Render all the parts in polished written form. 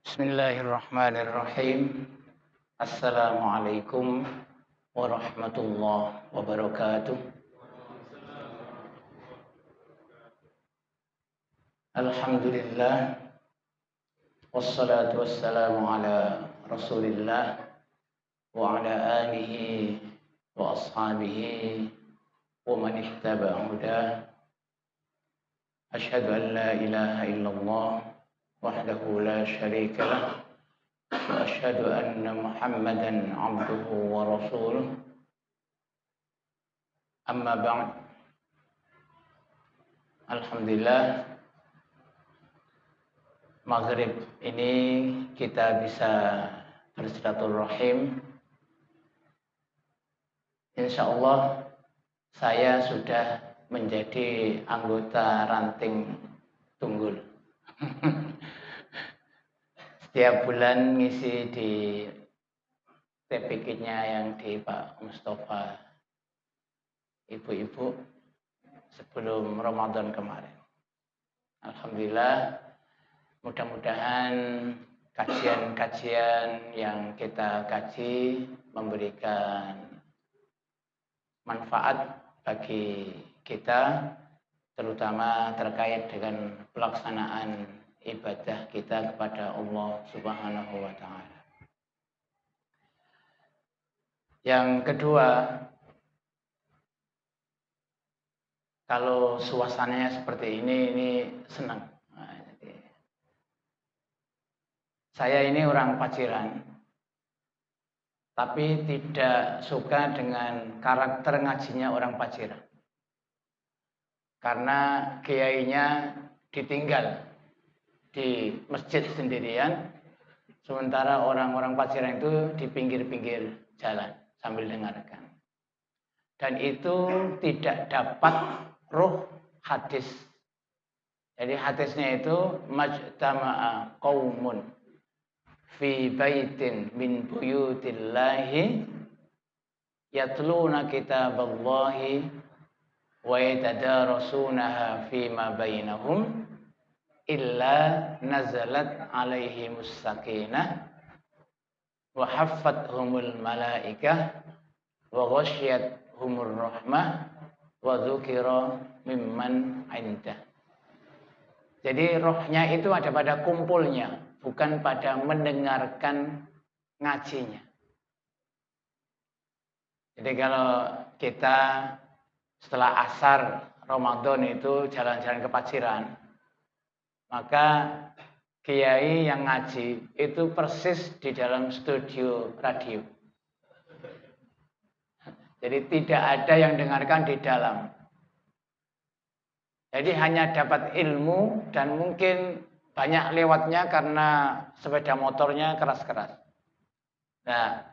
Bismillahirrahmanirrahim. Assalamualaikum warahmatullahi wabarakatuh. Alhamdulillah. Wassalatu wassalamu ala rasulillah wa ala alihi wa ashabihi wa man ihtaba hudah. Asyhadu an la ilaha illallah wahdahu la syarika lah. Wa asyhadu anna Muhammadan abduhu wa rasuluh. Amma ba'd. Alhamdulillah, maghrib ini kita bisa bersilaturahim. Insyaallah saya sudah menjadi anggota ranting tunggul. Setiap bulan ngisi di TPK-nya yang di Pak Mustafa ibu-ibu sebelum Ramadan kemarin. Alhamdulillah, mudah-mudahan kajian-kajian yang kita kaji memberikan manfaat bagi kita, terutama terkait dengan pelaksanaan ibadah kita kepada Allah Subhanahu wa taala. Yang kedua, kalau suasananya seperti ini senang. Saya ini orang Paciran, tapi tidak suka dengan karakter ngajinya orang Paciran. Karena kiainya ditinggal di masjid sendirian, sementara orang-orang Paciran itu di pinggir-pinggir jalan sambil dengarkan. Dan itu tidak dapat ruh hadis. Jadi hadisnya itu majtama'a qaumun fi baitin min buyutillahi yatluna kitaballahi wa yatadarasunaha fima bainahum illa nazalat alaihimus sakinah wa haffathumul malaikah wa ghasyiyathumur rahmah wa dzukira mimman indah. Jadi rohnya itu ada pada kumpulnya, bukan pada mendengarkan ngajinya. Jadi kalau kita setelah asar Ramadan itu jalan-jalan ke Paciran, maka kiai yang ngaji itu persis di dalam studio radio. Jadi tidak ada yang dengarkan di dalam. Jadi hanya dapat ilmu dan mungkin banyak lewatnya karena sepeda motornya keras-keras. Nah,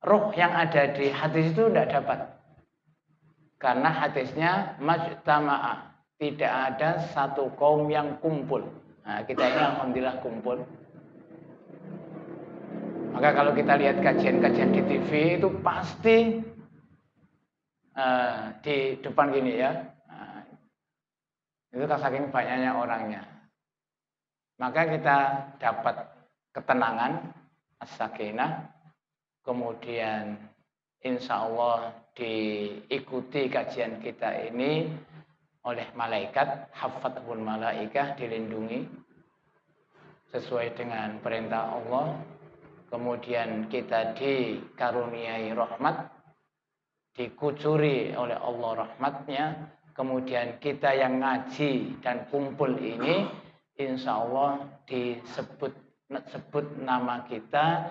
ruh yang ada di hadis itu tidak dapat. Karena hadisnya majtama'a. Tidak ada satu kaum yang kumpul. Nah, kita ini alhamdulillah kumpul. Maka kalau kita lihat kajian-kajian di TV itu pasti di depan gini ya. Itu saking banyaknya orangnya. Maka kita dapat ketenangan, as-sakinah. Kemudian insya Allah diikuti kajian kita ini oleh malaikat, haffathul malaikah, dilindungi sesuai dengan perintah Allah. Kemudian kita dikaruniai rahmat, dikucuri oleh Allah rahmatnya. Kemudian kita yang ngaji dan kumpul ini insya Allah disebut nama kita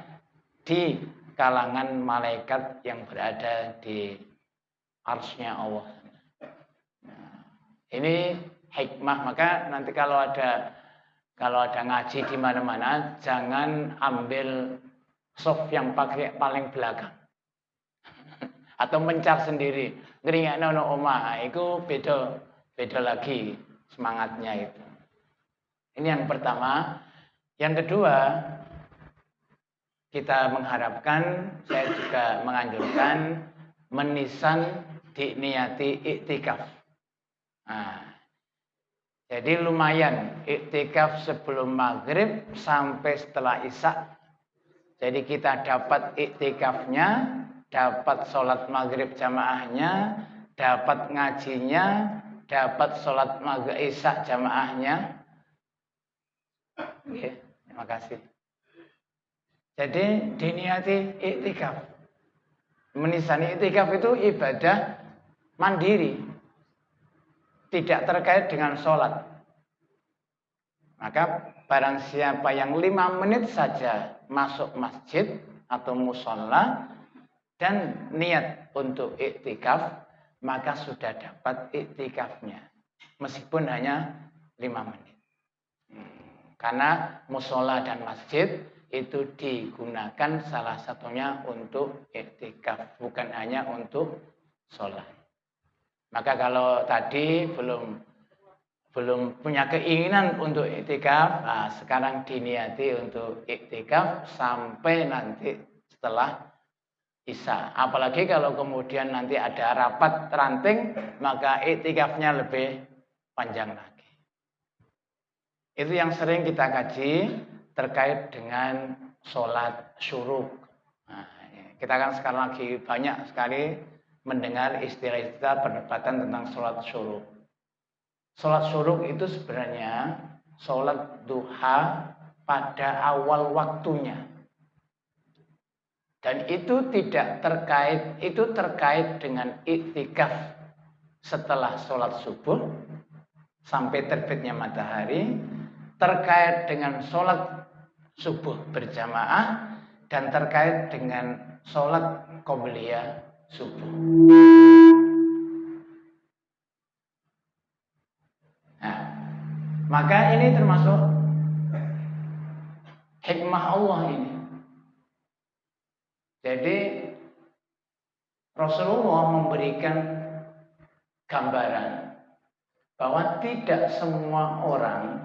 di kalangan malaikat yang berada di arsy-Nya Allah. Nah, ini hikmah. Maka nanti kalau ada ngaji di mana-mana, jangan ambil soft yang paling belakang. Atau mencar sendiri, ngringakno ono omah, itu beda lagi semangatnya itu. Ini yang pertama. Yang kedua, kita mengharapkan, saya juga menganjurkan menisan diniati iktikaf. Nah, Jadi lumayan iktikaf sebelum maghrib sampai setelah isya. Jadi kita dapat iktikafnya, dapat sholat maghrib jamaahnya, dapat ngajinya, dapat sholat maghrib isya jamaahnya. Oke, terima kasih. Jadi diniati iktikaf. Menisani iktikaf itu ibadah mandiri. Tidak terkait dengan sholat. Maka barang siapa yang 5 menit saja masuk masjid atau musola dan niat untuk iktikaf, maka sudah dapat iktikafnya. Meskipun hanya 5 menit. Karena musola dan masjid itu digunakan salah satunya untuk iktikaf, bukan hanya untuk sholat. Maka kalau tadi belum punya keinginan untuk iktikaf, nah sekarang diniati untuk iktikaf sampai nanti setelah isya. Apalagi kalau kemudian nanti ada rapat ranting, maka iktikafnya lebih panjang lagi. Itu yang sering kita kaji terkait dengan sholat syuruk. Nah, kita kan sekarang lagi banyak sekali mendengar istilah-istilah perdebatan tentang sholat syuruk. Sholat syuruk itu sebenarnya sholat duha pada awal waktunya. Dan itu tidak terkait, itu terkait dengan iktikaf setelah sholat subuh sampai terbitnya matahari, terkait dengan sholat subuh berjamaah, dan terkait dengan sholat qobliyah subuh. Nah, maka ini termasuk hikmah Allah ini. Jadi Rasulullah memberikan gambaran bahwa tidak semua orang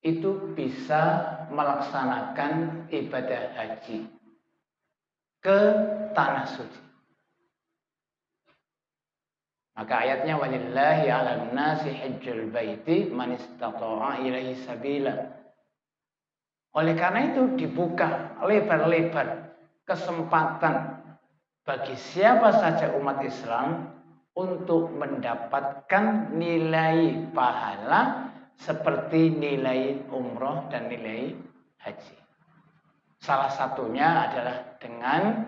itu bisa melaksanakan ibadah haji ke tanah suci. Maka ayatnya walillahi 'alan nasi hajjul baiti man istata'a ilaihi sabila. Oleh karena itu dibuka lebar-lebar kesempatan bagi siapa saja umat Islam untuk mendapatkan nilai pahala seperti nilai umroh dan nilai haji. Salah satunya adalah dengan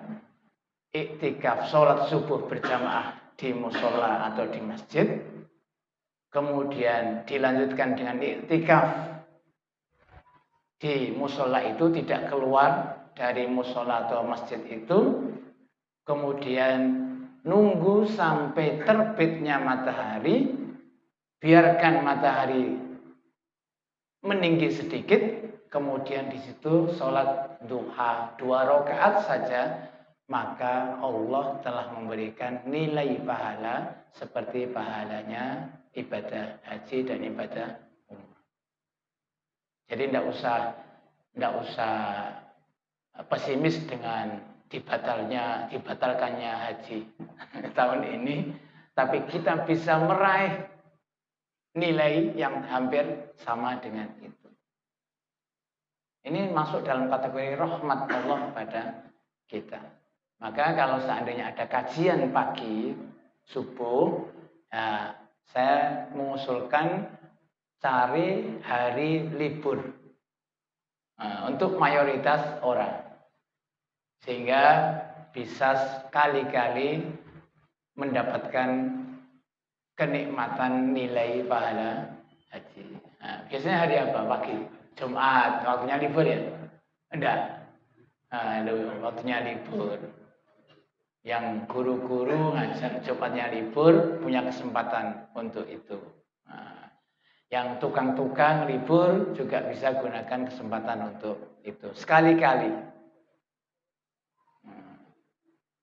iktikaf sholat subuh berjamaah di musola atau di masjid, kemudian dilanjutkan dengan iktikaf di musola itu, tidak keluar dari musola atau masjid itu, kemudian nunggu sampai terbitnya matahari, biarkan matahari meninggi sedikit, kemudian di situ sholat duha 2 rakaat saja, maka Allah telah memberikan nilai pahala seperti pahalanya ibadah haji dan ibadah umrah. Jadi tidak usah pesimis dengan dibatalkannya haji tahun ini, tapi kita bisa meraih nilai yang hampir sama dengan itu. Ini masuk dalam kategori rahmat Allah pada kita. Maka kalau seandainya ada kajian pagi subuh, ya, saya mengusulkan cari hari libur untuk mayoritas orang, sehingga bisa sekali-kali mendapatkan kenikmatan nilai pahala haji. Nah, biasanya hari apa? Pagi, Jumat, waktunya libur ya? Enggak. Nah, waktunya libur. Yang guru-guru ngajar Jumatnya libur punya kesempatan untuk itu. Nah, yang tukang-tukang libur juga bisa gunakan kesempatan untuk itu sekali-kali.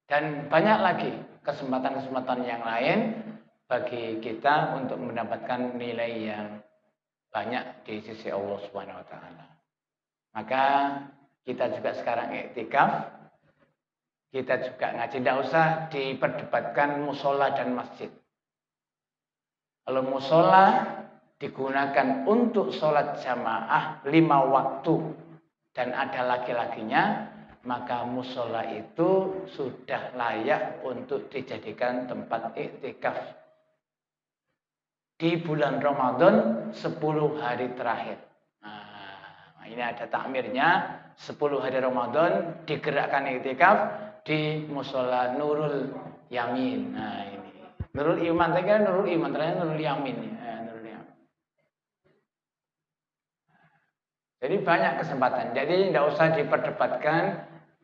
Dan banyak lagi kesempatan-kesempatan yang lain bagi kita untuk mendapatkan nilai yang banyak di sisi Allah Subhanahu wa taala. Maka kita juga sekarang iktikaf, kita juga ngaji, tidak usah diperdebatkan musola dan masjid. Kalau musola digunakan untuk sholat jamaah 5 waktu dan ada laki-lakinya, maka musola itu sudah layak untuk dijadikan tempat iktikaf di bulan Ramadan 10 hari terakhir. Nah, ini ada takmirnya, 10 hari Ramadan digerakkan iktikaf di musola Nurul Yamin. Nah, ini Nurul Iman, saya kira Nurul Iman, ternyata Nurul Yamin. Jadi banyak kesempatan. Jadi tidak usah diperdebatkan.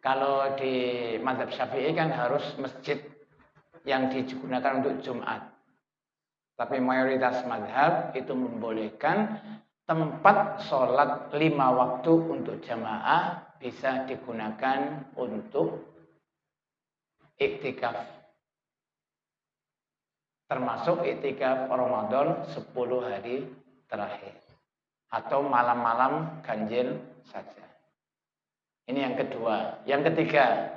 Kalau di mazhab Syafi'i kan harus masjid yang digunakan untuk Jumat. Tapi mayoritas mazhab itu membolehkan tempat sholat 5 waktu untuk jamaah bisa digunakan untuk iktikaf. Termasuk iktikaf Ramadan 10 hari terakhir. Atau malam-malam ganjil saja. Ini yang kedua. Yang ketiga,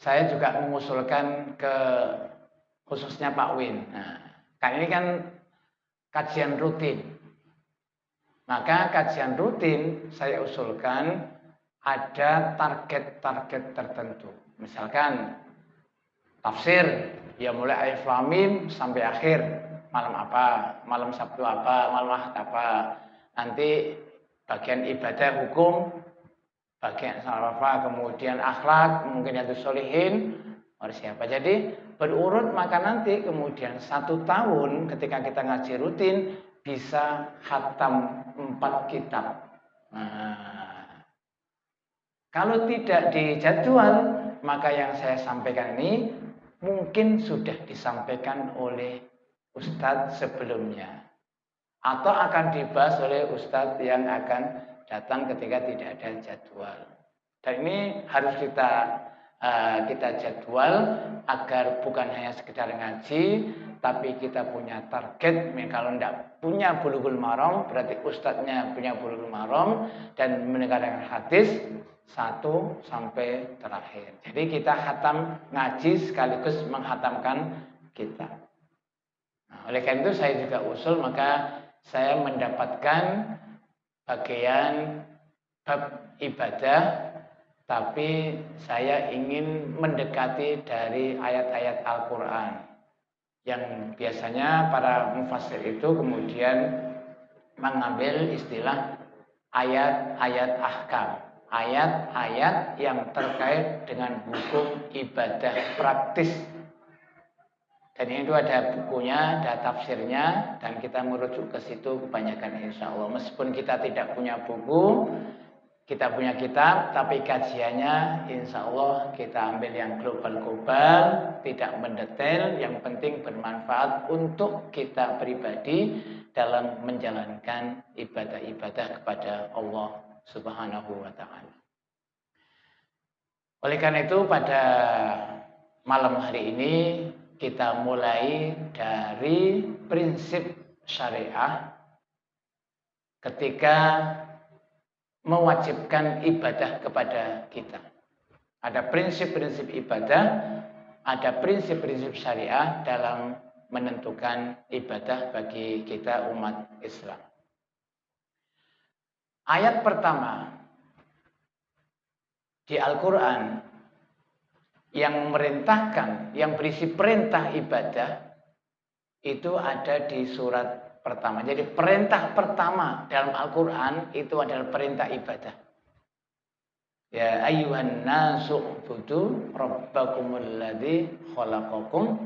saya juga mengusulkan ke khususnya Pak Win. Nah, kan ini kan kajian rutin. Maka kajian rutin saya usulkan ada target-target tertentu. Misalkan tafsir, ya mulai Alif Lam Mim sampai akhir. Malam apa, malam Sabtu apa, malam Ahad apa. Nanti bagian ibadah hukum, bagian sarafah, kemudian akhlak, mungkin yang sholihin, harus siapa. Jadi berurut, maka nanti kemudian 1 tahun ketika kita ngaji rutin bisa khatam 4 kitab. Nah, kalau tidak dijadwal, maka yang saya sampaikan ini mungkin sudah disampaikan oleh Ustadz sebelumnya. Atau akan dibahas oleh Ustadz yang akan datang ketika tidak ada jadwal. Dan ini harus kita jadwal agar bukan hanya sekedar ngaji, tapi kita punya target. Kalau tidak punya Bulughul Maram, berarti Ustadznya punya Bulughul Maram dan mendengarkan hadis 1 sampai terakhir. Jadi kita khatam ngaji sekaligus menghatamkan kitab. Nah, oleh karena itu saya juga usul, maka saya mendapatkan bagian bab ibadah, tapi saya ingin mendekati dari ayat-ayat Al-Quran. Yang biasanya para mufassir itu kemudian mengambil istilah ayat-ayat ahkam. Ayat-ayat yang terkait dengan hukum ibadah praktis. Dan itu ada bukunya, ada tafsirnya, dan kita merujuk ke situ kebanyakan insya Allah. Meskipun kita tidak punya buku, kita punya kitab, tapi kajiannya insya Allah kita ambil yang global-global, tidak mendetail, yang penting bermanfaat untuk kita pribadi dalam menjalankan ibadah-ibadah kepada Allah Subhanahu wa Ta'ala. Oleh karena itu pada malam hari ini kita mulai dari prinsip syariah ketika mewajibkan ibadah kepada kita. Ada prinsip-prinsip ibadah, ada prinsip-prinsip syariah dalam menentukan ibadah bagi kita umat Islam. Ayat pertama di Al-Quran yang merintahkan, yang berisi perintah ibadah, itu ada di surat pertama. Jadi perintah pertama dalam Al-Quran itu adalah perintah ibadah. Ya ayyuhan nasu ubudu rabbakumul ladzi khalaqakum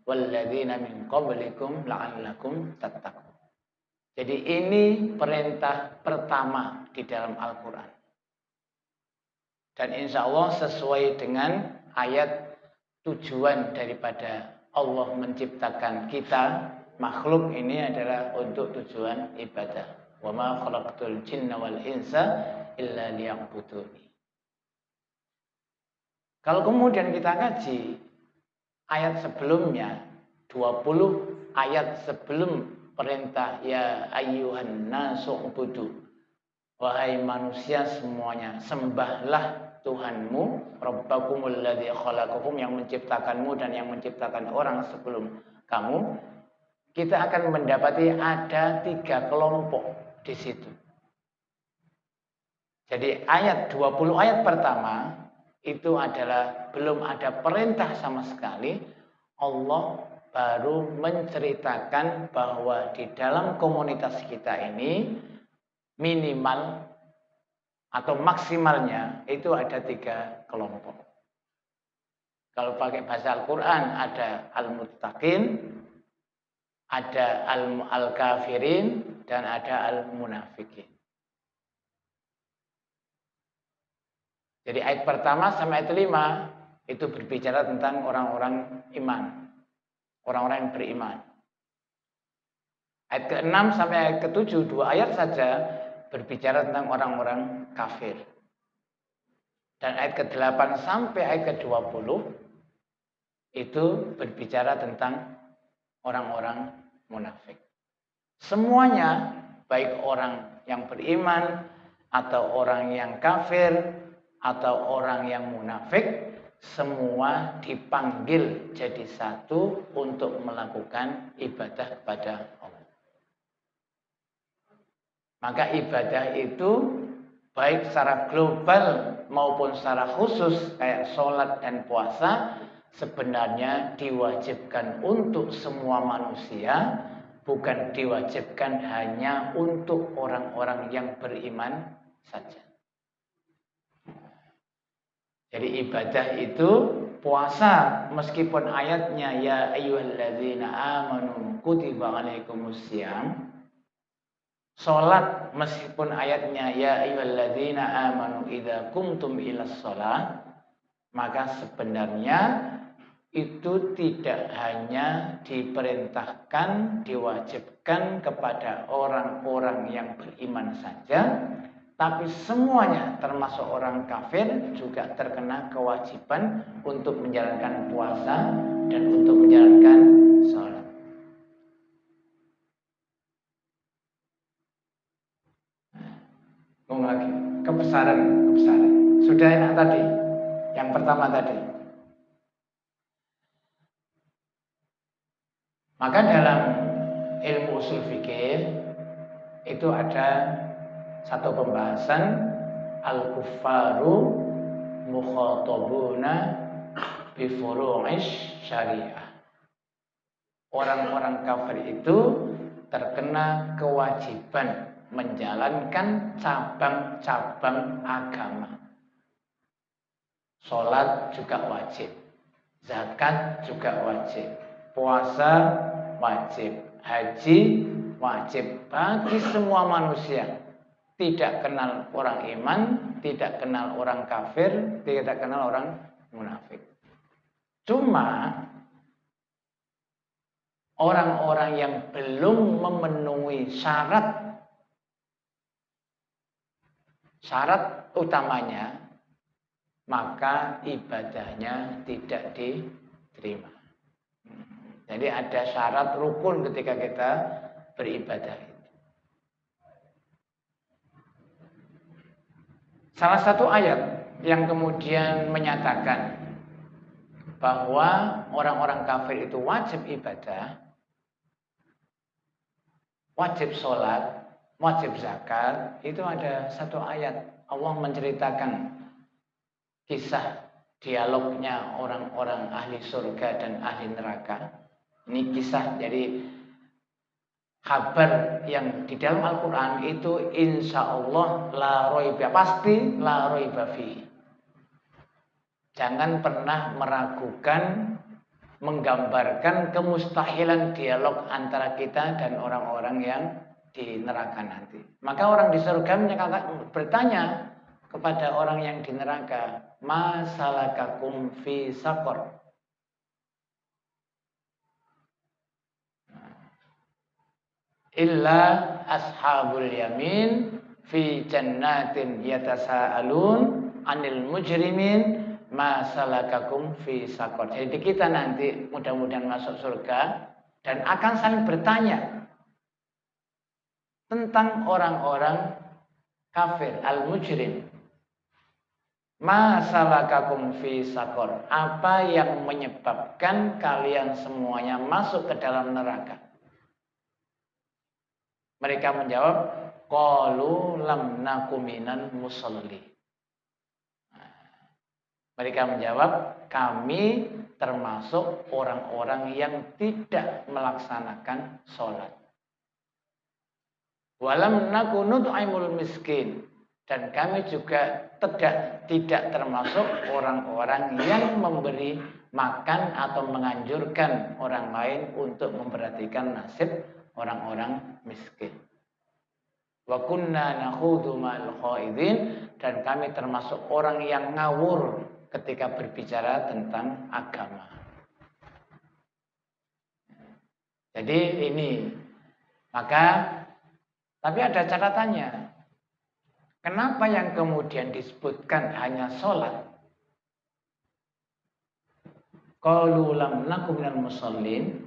walladzina min qablikum la'allakum tattaqun. Jadi ini perintah pertama di dalam Al-Quran. Dan insya Allah sesuai dengan ayat tujuan daripada Allah menciptakan kita, makhluk ini adalah untuk tujuan ibadah. Wa ma khalaqtul jinna wal insa illa liya'buduni. Kalau kemudian kita kaji ayat sebelumnya, 20 ayat sebelum perintah ya ayyuhan nasu ubudu, wahai manusia semuanya, sembahlah Tuhanmu, Rabbakumul ladzi khalaqakum, yang menciptakanmu dan yang menciptakan orang sebelum kamu. kita akan mendapati ada 3 kelompok di situ. Jadi ayat 20 ayat pertama itu adalah belum ada perintah sama sekali. Allah baru menceritakan bahwa di dalam komunitas kita ini minimal atau maksimalnya itu ada 3 kelompok. Kalau pakai bahasa Al-Quran ada al-muttaqin, ada al-kafirin, dan ada al-munafikin. Jadi ayat pertama sampai ayat 5 itu berbicara tentang orang-orang iman. Orang-orang yang beriman. Ayat ke-6 sampai ayat ke-7, 2 ayat saja berbicara tentang orang-orang kafir. Dan ayat ke-8 sampai ayat ke-20 itu berbicara tentang orang-orang munafik. Semuanya, baik orang yang beriman atau orang yang kafir atau orang yang munafik, semua dipanggil jadi satu untuk melakukan ibadah kepada Allah. Maka ibadah itu baik secara global maupun secara khusus kayak sholat dan puasa sebenarnya diwajibkan untuk semua manusia, bukan diwajibkan hanya untuk orang-orang yang beriman saja. Jadi ibadah itu puasa meskipun ayatnya ya ayyuhalladzina amanu kutiba alaikumussyam. Salat meskipun ayatnya ya ayyuhalladzina amanu idza qumtum ilas shalah, maka sebenarnya itu tidak hanya diperintahkan, diwajibkan kepada orang-orang yang beriman saja, tapi semuanya termasuk orang kafir juga terkena kewajiban untuk menjalankan puasa dan untuk menjalankan sholat. Ngomong lagi, kebesaran. Sudah enak tadi, yang pertama tadi. Maka dalam ilmu usul fikih itu ada satu pembahasan al-kuffaru mukhatabuna bi furu'ish syariah. Orang-orang kafir itu terkena kewajiban menjalankan cabang-cabang agama. Sholat juga wajib, zakat juga wajib, puasa wajib, haji wajib bagi semua manusia. Tidak kenal orang iman, tidak kenal orang kafir, tidak kenal orang munafik. Cuma orang-orang yang belum memenuhi syarat utamanya, maka ibadahnya tidak diterima. Jadi ada syarat rukun ketika kita beribadah. Salah satu ayat yang kemudian menyatakan bahwa orang-orang kafir itu wajib ibadah, wajib sholat, wajib zakat, itu ada satu ayat. Allah menceritakan kisah dialognya orang-orang ahli surga dan ahli neraka. Ini kisah, jadi kabar yang di dalam Al-Quran itu insya Allah la roiba, pasti la roiba fihi. Jangan pernah meragukan, menggambarkan kemustahilan dialog antara kita dan orang-orang yang di neraka nanti. Maka orang di surga bertanya kepada orang yang di neraka, ma salakakum fi saqar. Illa ashabul yamin fi jannatin yatasaalun anil mujrimin ma salakakum fi saqar. Jadi kita nanti mudah-mudahan masuk surga dan akan saling bertanya tentang orang-orang kafir al-mujrim. Ma salakakum fi saqar. Apa yang menyebabkan kalian semuanya masuk ke dalam neraka? Mereka menjawab, qalu lam naku minal musalli. Mereka menjawab, kami termasuk orang-orang yang tidak melaksanakan sholat. Walam naku nut'imul miskin. Dan kami juga tidak termasuk orang-orang yang memberi makan atau menganjurkan orang lain untuk memperhatikan nasib orang-orang miskin. Wa kunna nakhudu ma'al khaidin, dan kami termasuk orang yang ngawur ketika berbicara tentang agama. Jadi ini, maka tapi ada catatannya. Kenapa yang kemudian disebutkan hanya sholat? Qalu lam naku minal musallin,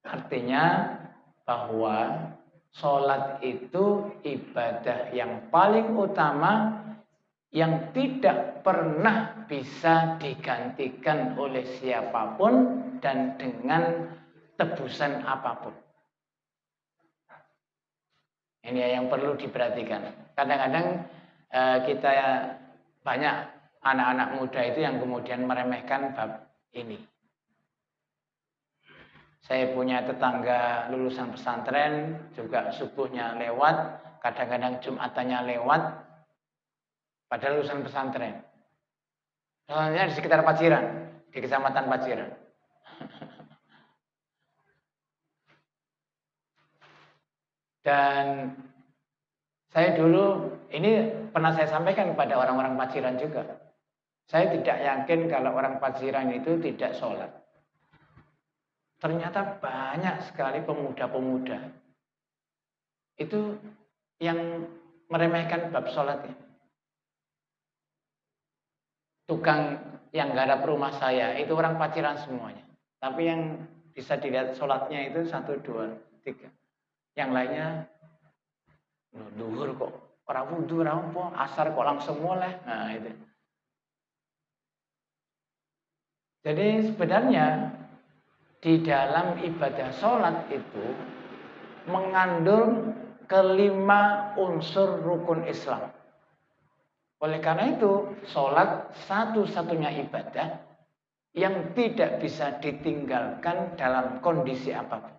artinya bahwa sholat itu ibadah yang paling utama yang tidak pernah bisa digantikan oleh siapapun dan dengan tebusan apapun. Ini yang perlu diperhatikan. Kadang-kadang kita banyak anak-anak muda itu yang kemudian meremehkan bab ini. Saya punya tetangga lulusan pesantren, juga subuhnya lewat, kadang-kadang jumatannya lewat, padahal lulusan pesantren. Soalnya di sekitar Paciran, di kecamatan Paciran. Dan saya dulu, ini pernah saya sampaikan kepada orang-orang Paciran juga. Saya tidak yakin kalau orang Paciran itu tidak sholat. Ternyata banyak sekali pemuda-pemuda itu yang meremehkan bab sholatnya. Tukang yang garap rumah saya itu orang Paciran semuanya. Tapi yang bisa dilihat sholatnya itu 1, 2, 3. Yang lainnya duhur kok ora wudu ora apa, asar kok langsung mulai. Nah, itu. Jadi sebenarnya di dalam ibadah sholat itu mengandung kelima unsur rukun Islam. Oleh karena itu, sholat satu-satunya ibadah yang tidak bisa ditinggalkan dalam kondisi apapun.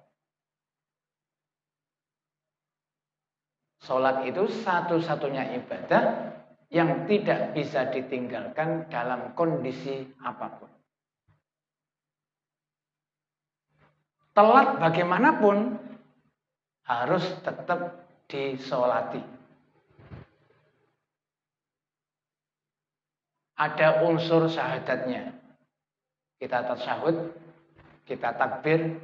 Sholat itu satu-satunya ibadah yang tidak bisa ditinggalkan dalam kondisi apapun. Telat bagaimanapun harus tetap disolati. Ada unsur syahadatnya. Kita tasyahud, kita takbir,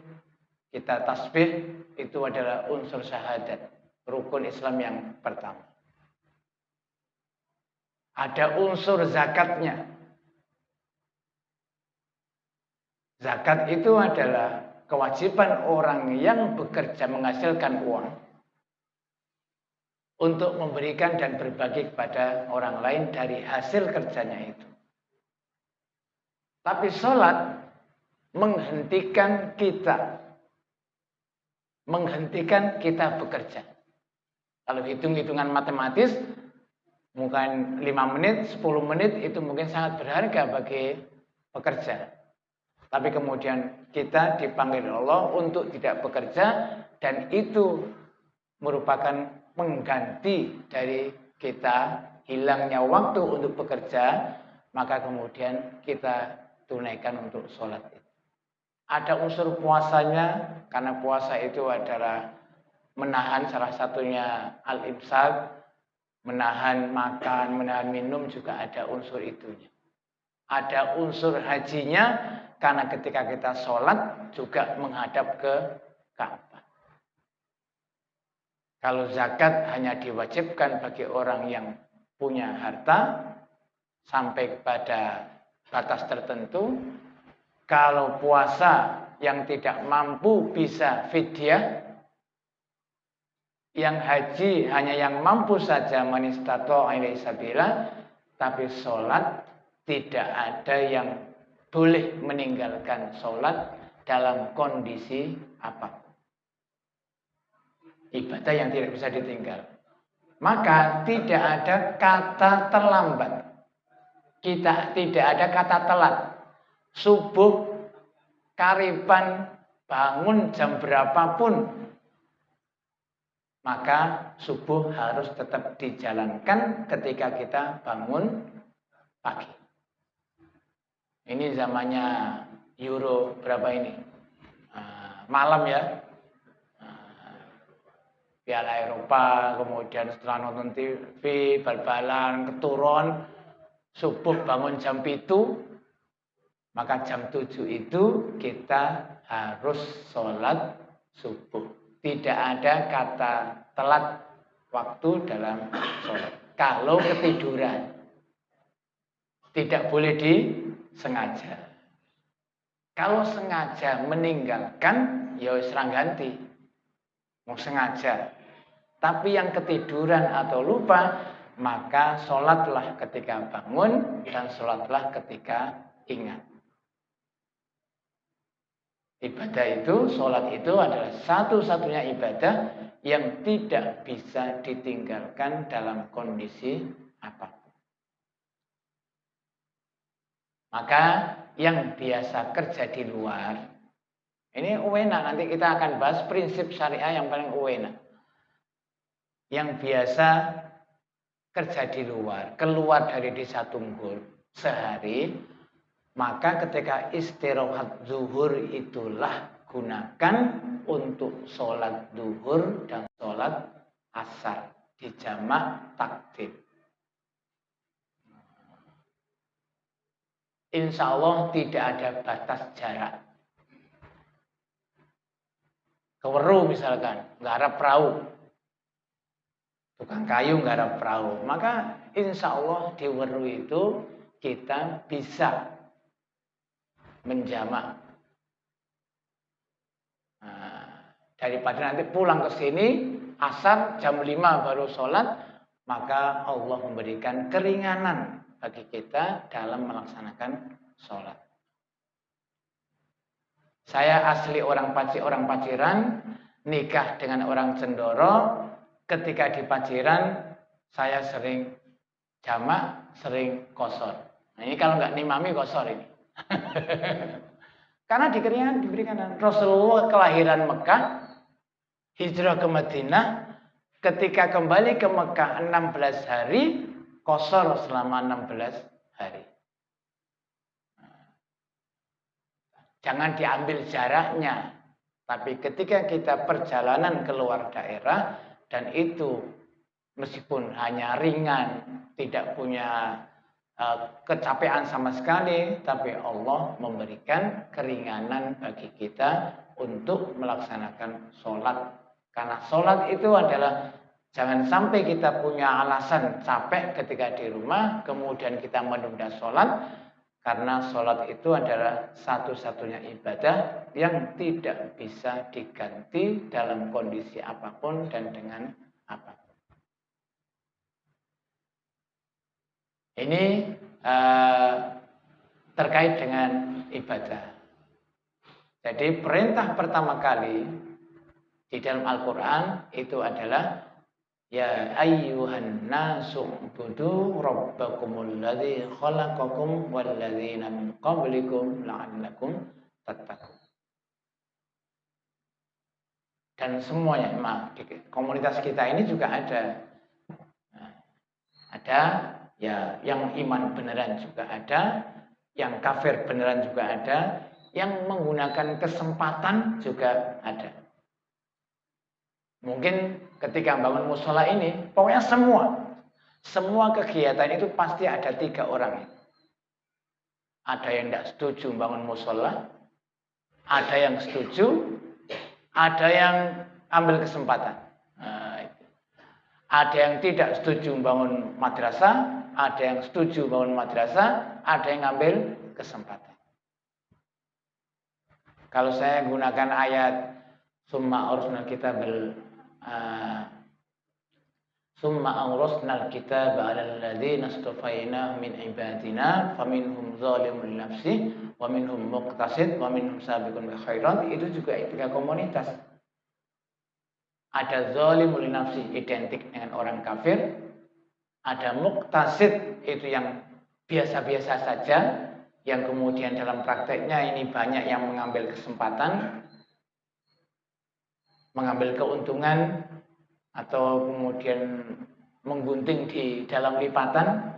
kita tasbih, itu adalah unsur syahadat. Rukun Islam yang pertama. Ada unsur zakatnya. Zakat itu adalah kewajiban orang yang bekerja menghasilkan uang untuk memberikan dan berbagi kepada orang lain dari hasil kerjanya itu. Tapi sholat menghentikan kita bekerja. Kalau hitung-hitungan matematis, mungkin 5 menit, 10 menit itu mungkin sangat berharga bagi pekerja. Tapi kemudian kita dipanggil Allah untuk tidak bekerja, dan itu merupakan pengganti dari kita hilangnya waktu untuk bekerja, maka kemudian kita tunaikan untuk sholat. Ada unsur puasanya, karena puasa itu adalah menahan, salah satunya al-imsak, menahan makan, menahan minum, juga ada unsur itunya. Ada unsur hajinya, karena ketika kita sholat juga menghadap ke Ka'bah. Kalau zakat hanya diwajibkan bagi orang yang punya harta sampai kepada batas tertentu. Kalau puasa yang tidak mampu bisa fidyah. Yang haji hanya yang mampu saja, man istata'a ilaihi sabila. Tapi sholat tidak ada yang boleh meninggalkan sholat dalam kondisi apapun. ibadah yang tidak bisa ditinggal. Maka tidak ada kata terlambat. Tidak ada kata telat. Subuh, kariban, bangun jam berapapun, maka subuh harus tetap dijalankan ketika kita bangun pagi. Ini zamannya Euro berapa ini? Malam ya. Piala Eropa, kemudian setelah nonton TV, bal-balan, keturun, subuh bangun jam 7, maka jam 7 itu kita harus sholat subuh. Tidak ada kata telat waktu dalam sholat. Kalau ketiduran, tidak boleh disengaja. Kalau sengaja meninggalkan, ya serang ganti. Mau sengaja. Tapi yang ketiduran atau lupa, maka sholatlah ketika bangun dan sholatlah ketika ingat. Ibadah itu, sholat itu adalah satu-satunya ibadah yang tidak bisa ditinggalkan dalam kondisi apapun. Maka yang biasa kerja di luar, ini enak, nanti kita akan bahas prinsip syariah yang paling enak. Yang biasa kerja di luar, keluar dari desa Tunggul sehari, maka ketika istirahat zuhur itulah gunakan untuk sholat zuhur dan sholat asar di jamak takdim. Insya Allah tidak ada batas jarak. Ke Weru misalkan, nggak ada perahu. Tukang kayu nggak ada perahu. Maka insya Allah di Weru itu kita bisa menjamak. Daripada nanti pulang ke sini, asar jam 5 baru sholat, maka Allah memberikan keringanan bagi kita dalam melaksanakan sholat. Saya asli orang Paciran, nikah dengan orang Cendoro. Ketika di Paciran, saya sering jamak, sering qashar. Nah, ini kalau nggak nimami qashar ini. Karena diberikan Rasulullah kelahiran Mekah, hijrah ke Madinah, ketika kembali ke Mekah 16 hari, qashar selama 16 hari. Jangan diambil jaraknya. Tapi ketika kita perjalanan keluar daerah, dan itu meskipun hanya ringan, tidak punya kecapean sama sekali, tapi Allah memberikan keringanan bagi kita untuk melaksanakan sholat. Karena sholat itu adalah, jangan sampai kita punya alasan capek ketika di rumah, kemudian kita menunda sholat. Karena sholat itu adalah satu-satunya ibadah yang tidak bisa diganti dalam kondisi apapun dan dengan apapun. Ini terkait dengan ibadah. Jadi perintah pertama kali di dalam Al-Quran itu adalah ya ayyuhan nasu ubudu rabbakumul ladzi khalaqakum wal ladzina min qablikum la'allakum tattaqun. Dan semuanya, di komunitas kita ini juga ada. Ada ya yang iman beneran juga ada, yang kafir beneran juga ada, yang menggunakan kesempatan juga ada. Mungkin ketika bangun musola ini, pokoknya semua kegiatan itu pasti ada 3 orang. Ada yang tidak setuju bangun musola, ada yang setuju, ada yang ambil kesempatan. Ada yang tidak setuju bangun madrasah, ada yang setuju bangun madrasah, ada yang ambil kesempatan. Kalau saya gunakan ayat summa aurasnal kitabal summa aurasnal kitaba 'alal ladzina istafaina min ibadina faminhum zalimun li nafsihi wa minhum muqtasid wa minhum sabiqun bil khairat, itu juga 3 komunitas. Ada zalimul nafsi, identik dengan orang kafir. Ada muqtasid, itu yang biasa-biasa saja, yang kemudian dalam prakteknya ini banyak yang mengambil kesempatan, mengambil keuntungan, atau kemudian menggunting di dalam lipatan.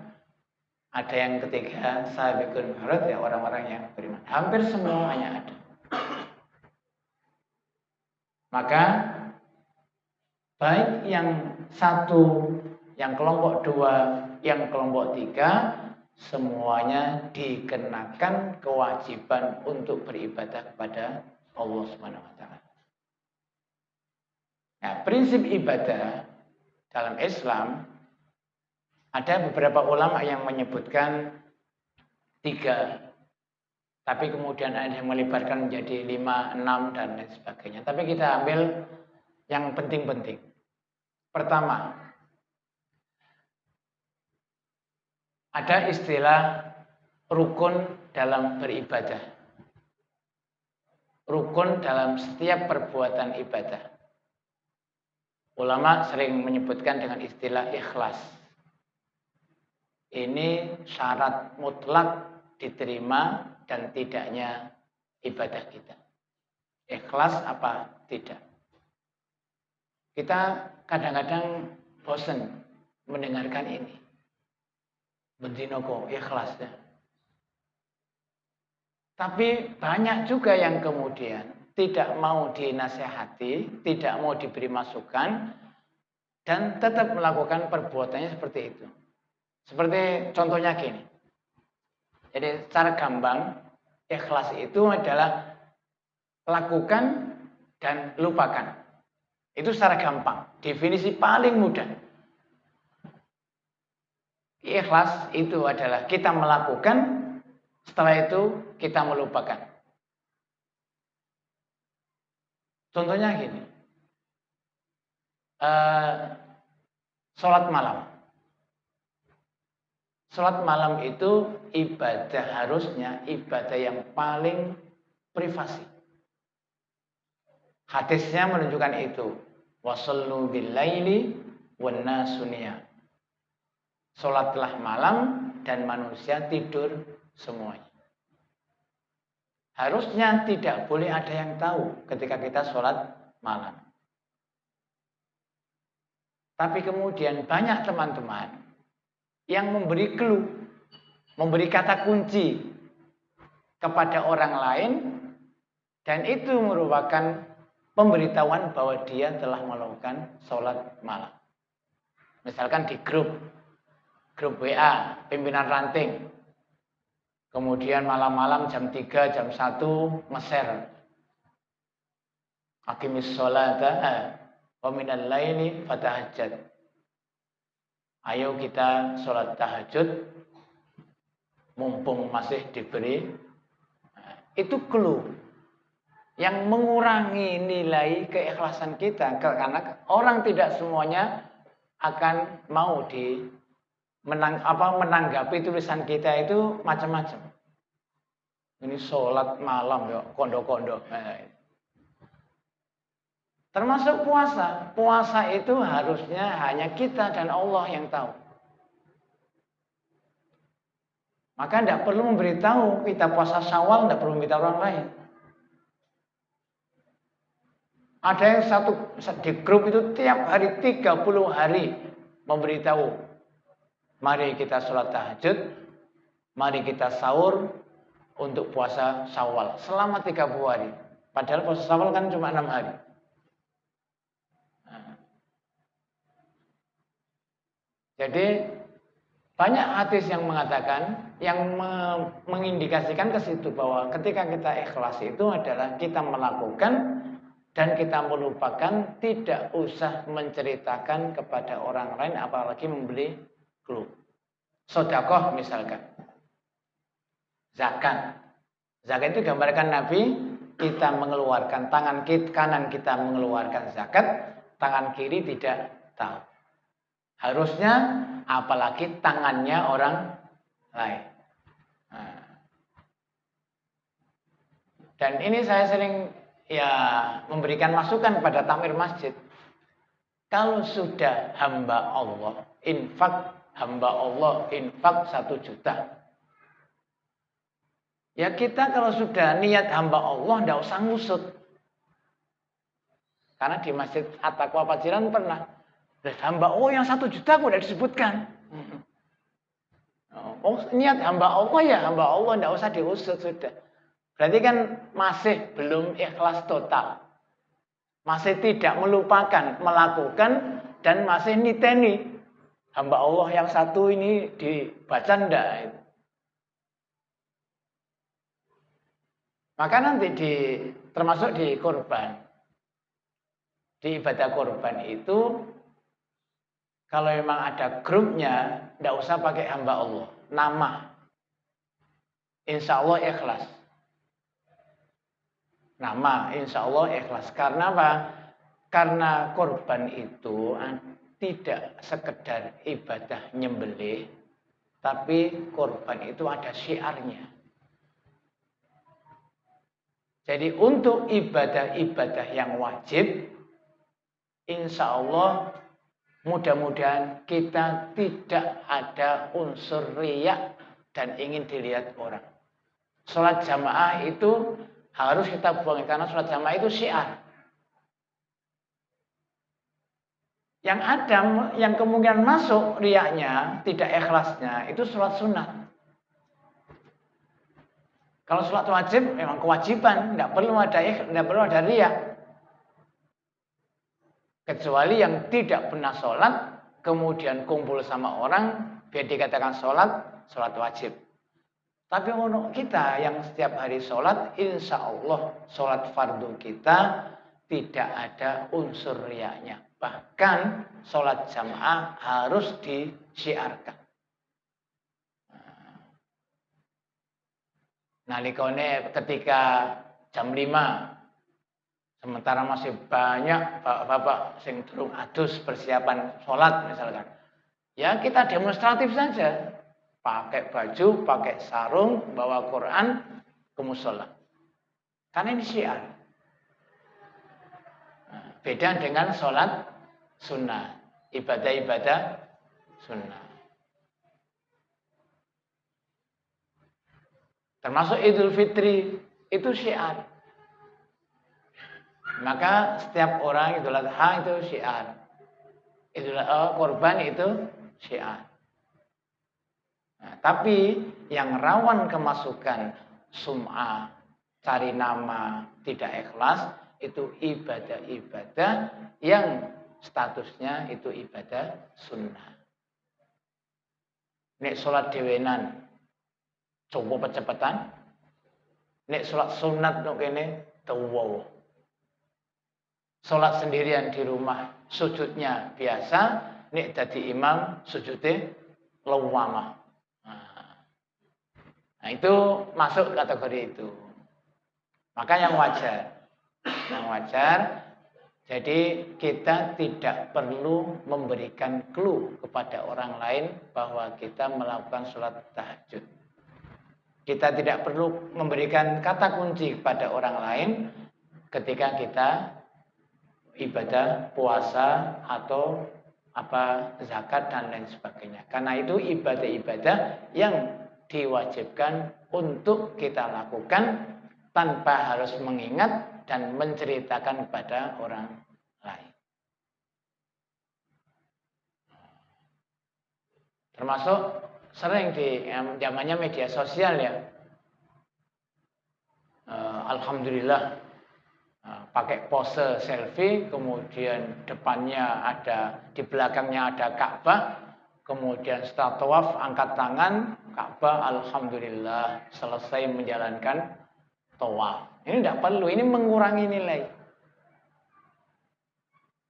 Ada yang ketiga, sabiqun khairat, ya orang-orang yang beriman. Hampir semuanya ada. Maka baik yang satu, yang kelompok dua, yang kelompok tiga, semuanya dikenakan kewajiban untuk beribadah kepada Allah Subhanahu wa taala. Nah, prinsip ibadah dalam Islam ada beberapa ulama yang menyebutkan 3, tapi kemudian ada yang melebarkan menjadi 5, 6 dan lain sebagainya. Tapi kita ambil yang penting-penting. Pertama, ada istilah rukun dalam beribadah. Rukun dalam setiap perbuatan ibadah. Ulama sering menyebutkan dengan istilah ikhlas. Ini syarat mutlak diterima dan tidaknya ibadah kita. Ikhlas apa tidak? Kita kadang-kadang bosan mendengarkan ini. Bendino kok ikhlas ya. Tapi banyak juga yang kemudian tidak mau dinasehati, tidak mau diberi masukan, dan tetap melakukan perbuatannya seperti itu. Seperti contohnya gini. Jadi secara gamblang, ikhlas itu adalah lakukan dan lupakan. Itu secara gampang, definisi paling mudah. Ikhlas itu adalah kita melakukan, setelah itu kita melupakan. Contohnya gini, sholat malam. Sholat malam itu ibadah, harusnya ibadah yang paling privasi. Hadisnya menunjukkan itu. Wasallu bil-laili wan nasu niyam. Sholatlah malam dan manusia tidur semuanya. Harusnya tidak boleh ada yang tahu ketika kita sholat malam. Tapi kemudian banyak teman-teman yang memberi clue, memberi kata kunci kepada orang lain, dan itu merupakan pemberitahuan bahwa dia telah melakukan sholat malam. Misalkan di grup WA, pimpinan ranting. Kemudian malam-malam jam 3, jam 1 nge-share. Aqimis sholata wa minal laili fatahajjad. Ayo kita sholat tahajud mumpung masih diberi. Itu clue yang mengurangi nilai keikhlasan kita, karena orang tidak semuanya akan mau menanggapi tulisan kita itu macam-macam. Ini sholat malam ya, kondo-kondo. Termasuk puasa. Puasa itu harusnya hanya kita dan Allah yang tahu. Maka tidak perlu memberitahu kita puasa Syawal, tidak perlu memberitahu orang lain. Ada yang satu di grup itu tiap hari 30 hari memberitahu, mari kita sholat tahajud, mari kita sahur untuk puasa Syawal selama 30 hari. Padahal puasa Syawal kan cuma 6 hari. Jadi banyak hadis yang mengatakan, yang mengindikasikan ke situ bahwa ketika kita ikhlas itu adalah kita melakukan dan kita melupakan, tidak usah menceritakan kepada orang lain, apalagi membeli clue. Sedekah misalkan. Zakat. Zakat itu gambarkan Nabi, kita mengeluarkan tangan kanan kita mengeluarkan zakat, tangan kiri tidak tahu. Harusnya apalagi tangannya orang lain. Dan ini saya sering memberikan masukan pada takmir masjid. Kalau sudah hamba Allah, hamba Allah infak 1 juta. Ya kita kalau sudah niat hamba Allah, tidak usah ngusut. Karena di Masjid At-Taqwa Paciran pernah. Hamba Allah yang 1 juta kok tidak disebutkan. Oh, niat hamba Allah ya hamba Allah, tidak usah diusut sudah. Berarti kan masih belum ikhlas total. Masih tidak melupakan, melakukan, dan masih niteni. Hamba Allah yang 1 ini dibaca enggak? Maka nanti termasuk di kurban. Di ibadah kurban itu, kalau memang ada grupnya, tidak usah pakai hamba Allah. Nama. Insya Allah ikhlas. Nama, insya Allah ikhlas. Karena apa? Karena kurban itu tidak sekedar ibadah nyembelih, tapi kurban itu ada syiarnya. Jadi untuk ibadah-ibadah yang wajib, insya Allah mudah-mudahan kita tidak ada unsur riya dan ingin dilihat orang. Sholat jamaah itu harus kita buang, karena sholat jamaah itu syiar. Yang ada, yang kemungkinan masuk riyanya, tidak ikhlasnya, itu sholat sunat. Kalau sholat wajib, memang kewajiban, tidak perlu ada riya. Kecuali yang tidak pernah sholat, kemudian kumpul sama orang, biar dikatakan sholat wajib. Tapi untuk kita yang setiap hari sholat, insya Allah sholat fardu kita tidak ada unsur riyanya. Bahkan sholat jamaah harus disyiarkan. Nalikone ketika jam 5, sementara masih banyak bapak-bapak sing durung adus persiapan sholat misalkan. Ya kita demonstratif saja. Pakai baju, pakai sarung, bawa Quran ke musola. Karena ini syiar. Beda dengan sholat sunnah. Ibadah-ibadah sunnah. Termasuk Idul Fitri, itu syiar. Maka setiap orang Idul Adha itu syiar. Kurban itu syiar. Nah, tapi yang rawan kemasukan sum'ah, cari nama, tidak ikhlas, itu ibadah-ibadah yang statusnya itu ibadah sunnah. Nek sholat dewenan, coba percepatan. Nek sholat sunat nuk kene tuwa. Sholat sendirian di rumah, sujudnya biasa. Nek dadi imam, sujudnya lawamah. Nah itu masuk kategori itu. Maka yang wajar, jadi kita tidak perlu memberikan clue kepada orang lain bahwa kita melakukan sholat tahajud. Kita tidak perlu memberikan kata kunci kepada orang lain ketika kita ibadah puasa atau zakat dan lain sebagainya. Karena itu ibadah-ibadah yang diwajibkan untuk kita lakukan tanpa harus mengingat dan menceritakan kepada orang lain. Termasuk sering di zamannya media sosial ya. Alhamdulillah pakai pose selfie, kemudian depannya di belakangnya ada Ka'bah, kemudian setelah tawaf angkat tangan, Ka'bah, alhamdulillah selesai menjalankan tawaf. Ini tidak perlu, ini mengurangi nilai.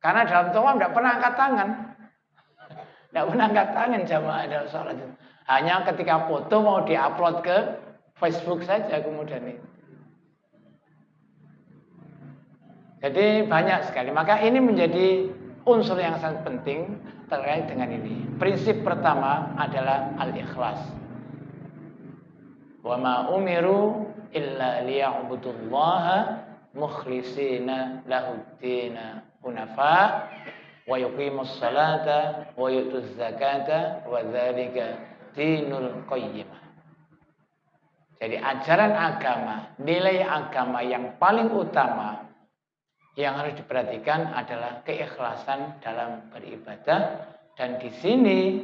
Karena dalam tawaf tidak pernah angkat tangan. Tidak pernah angkat tangan jamaah dalam sholat. Hanya ketika foto mau diupload ke Facebook saja kemudian itu. Jadi banyak sekali. Maka ini menjadi unsur yang sangat penting terkait dengan ini. Prinsip pertama adalah al-ikhlas. Wa ma umiru illa liya'budullaha mukhlishina lahuddina hunafa wa yuqimus salata wa yutuz zakata wa dzalika dinul qayyimah. Jadi ajaran agama, nilai agama yang paling utama yang harus diperhatikan adalah keikhlasan dalam beribadah, dan di sini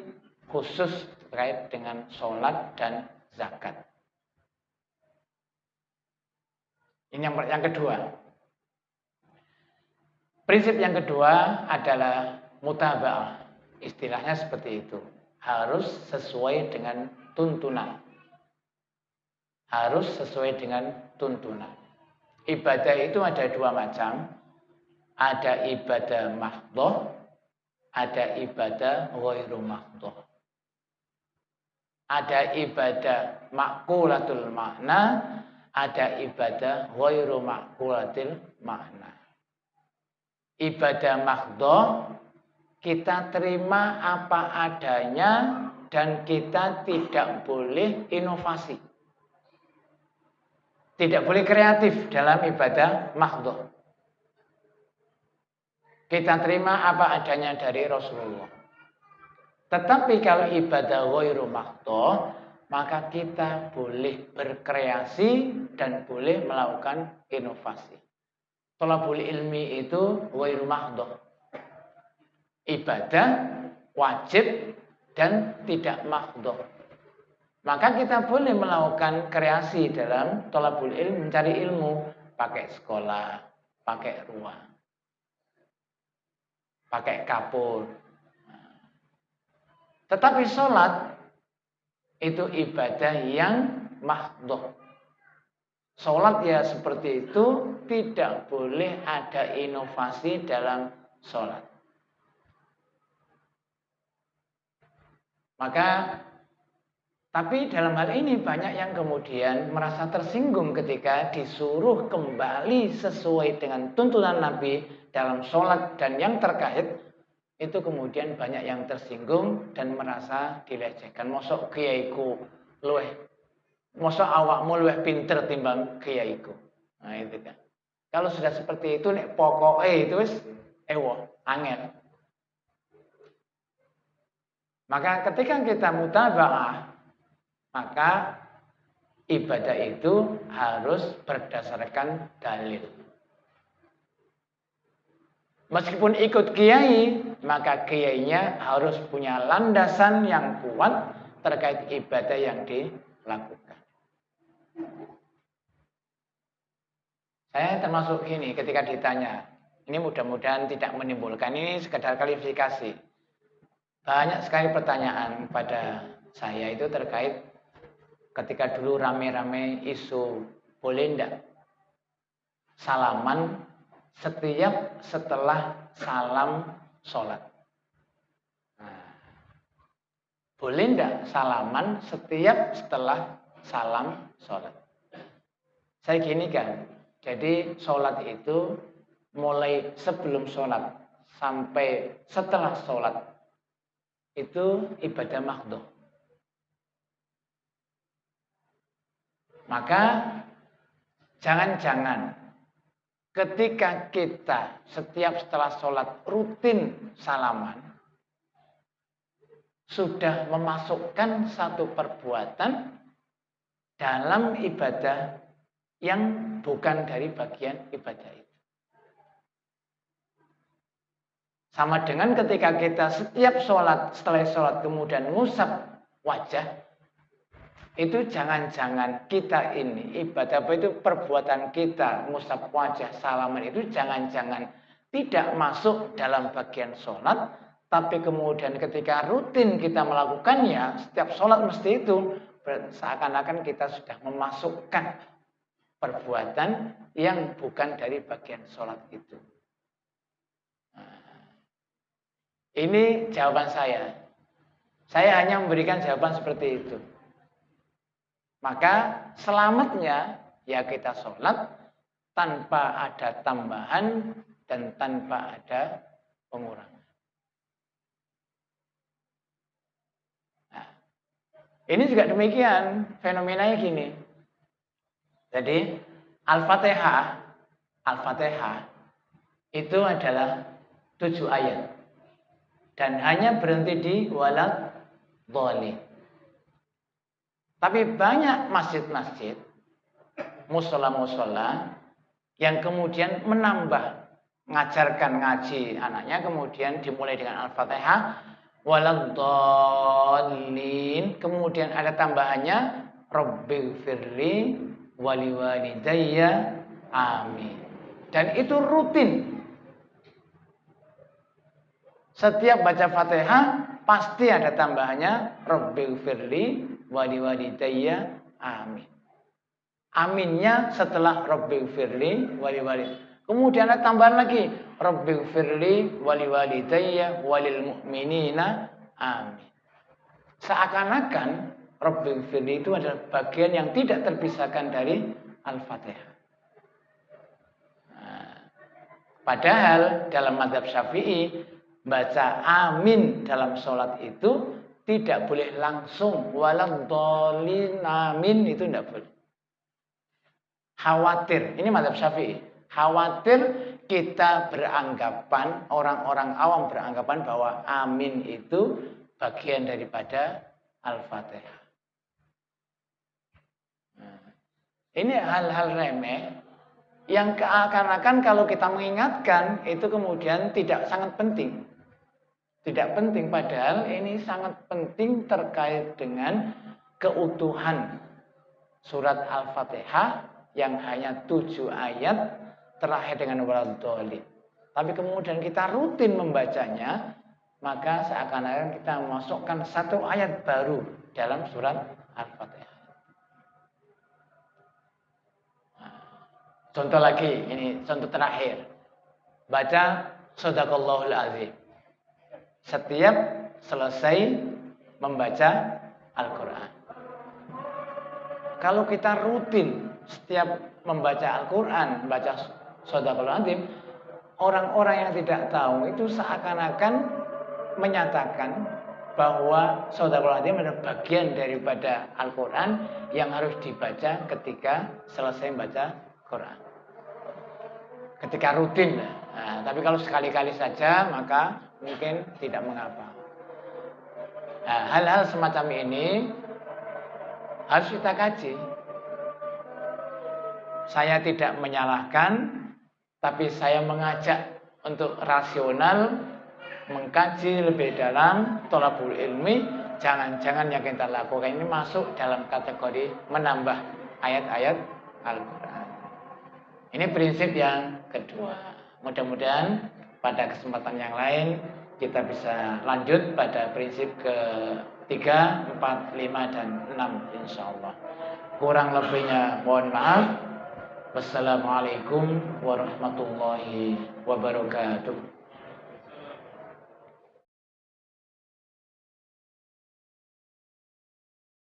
khusus terkait dengan sholat dan zakat. Ini yang kedua. Prinsip yang kedua adalah mutaba'ah. Istilahnya seperti itu. Harus sesuai dengan tuntunan. Harus sesuai dengan tuntunan. Ibadah itu ada dua macam. Ada ibadah mahdhah, ada ibadah ghairu mahdhah. Ada ibadah ma'qulatul makna, ada ibadah ghairu ma'qulatil makna. Ibadah mahdhah kita terima apa adanya dan kita tidak boleh inovasi. Tidak boleh kreatif dalam ibadah mahdhah. Kita terima apa adanya dari Rasulullah. Tetapi kalau ibadah ghairu mahdhah, maka kita boleh berkreasi dan boleh melakukan inovasi. Thalabul ilmi itu ghairu mahdhah. Ibadah wajib dan tidak mahdhah. Maka kita boleh melakukan kreasi dalam thalabul ilmi, mencari ilmu, pakai sekolah, pakai ruang, pakai kapur. Tetapi sholat itu ibadah yang mahdhah. Sholat ya seperti itu, tidak boleh ada inovasi dalam sholat. Maka, tapi dalam hal ini banyak yang kemudian merasa tersinggung ketika disuruh kembali sesuai dengan tuntunan Nabi dalam sholat dan yang terkait, itu kemudian banyak yang tersinggung dan merasa dilecehkan. Mosok kiaiku luweh, mosok awakmu luweh pinter timbang kiaiku. Nah itu kan. Kalau sudah seperti itu nek pokoke itu wis angel. Maka ketika kita mutaba'ah, maka ibadah itu harus berdasarkan dalil. Meskipun ikut kiai, maka kiainya harus punya landasan yang kuat terkait ibadah yang dilakukan. Saya termasuk ini ketika ditanya, ini mudah-mudahan tidak menimbulkan, ini sekedar klarifikasi. Banyak sekali pertanyaan pada saya itu terkait ketika dulu rame-rame isu boleh enggak salaman setiap setelah salam sholat. Nah, boleh enggak salaman setiap setelah salam sholat? Saya gini kan, jadi sholat itu mulai sebelum sholat sampai setelah sholat itu ibadah mahdhah. Maka jangan-jangan ketika kita setiap setelah sholat rutin salaman, sudah memasukkan satu perbuatan dalam ibadah yang bukan dari bagian ibadah itu. Sama dengan ketika kita setiap sholat, setelah sholat kemudian ngusap wajah, itu jangan-jangan kita ini ibadah apa itu perbuatan kita ngusap wajah salaman itu jangan-jangan tidak masuk dalam bagian sholat, tapi kemudian ketika rutin kita melakukannya setiap sholat mesti itu seakan-akan kita sudah memasukkan perbuatan yang bukan dari bagian sholat itu. Ini jawaban saya. Saya hanya memberikan jawaban seperti itu. Maka selamatnya ya kita sholat tanpa ada tambahan dan tanpa ada pengurangan. Nah, ini juga demikian, fenomenanya gini. Jadi Al-Fatihah itu adalah 7 ayat. dan hanya berhenti di walad dhalin. Tapi banyak masjid-masjid, musola-musola yang kemudian menambah ngajarkan ngaji anaknya, kemudian dimulai dengan Al-Fatihah walad dhalin, kemudian ada tambahannya Rabbighfirli waliwalidayya amin. Dan itu rutin. Setiap baca Fatihah pasti ada tambahannya Rabbighfirli waliwalidayya amin. Aminnya setelah Rabbighfirli waliwalidayya. Kemudian ada tambahan lagi Rabbighfirli waliwalidayya walil mu'minina amin. Seakan-akan Rabbighfirli itu adalah bagian yang tidak terpisahkan dari Al-Fatihah. Padahal dalam mazhab Syafi'i baca amin dalam sholat itu tidak boleh langsung walad dhalin amin, itu tidak boleh. Khawatir, ini mazhab Syafi'i, khawatir kita beranggapan, orang-orang awam beranggapan bahwa amin itu bagian daripada Al-Fatihah. Ini hal-hal remeh yang seakan-akan kalau kita mengingatkan itu kemudian tidak sangat penting. Tidak penting, padahal ini sangat penting terkait dengan keutuhan surat Al-Fatihah yang hanya 7 ayat terakhir dengan walad dhalin. Tapi kemudian kita rutin membacanya, maka seakan-akan kita memasukkan satu ayat baru dalam surat Al-Fatihah. Contoh lagi, ini contoh terakhir. Baca Shadaqallahul Azim. Setiap selesai membaca Al-Quran. Kalau kita rutin setiap membaca Al-Quran, membaca Shadaqallahul Azim, orang-orang yang tidak tahu itu seakan-akan menyatakan bahwa Shadaqallahul Azim adalah bagian daripada Al-Quran yang harus dibaca ketika selesai membaca Quran. Ketika rutin. Nah, tapi kalau sekali-kali saja maka mungkin tidak mengapa. Nah, hal-hal semacam ini harus kita kaji. Saya tidak menyalahkan, tapi saya mengajak untuk rasional, mengkaji lebih dalam, thalabul ilmi. Jangan-jangan yang kita lakukan ini masuk dalam kategori menambah ayat-ayat Al-Quran. Ini prinsip yang kedua. Mudah-mudahan pada kesempatan yang lain kita bisa lanjut pada prinsip ke-3, 4, 5, dan 6 insyaallah. Kurang lebihnya mohon maaf. Wassalamualaikum warahmatullahi wabarakatuh.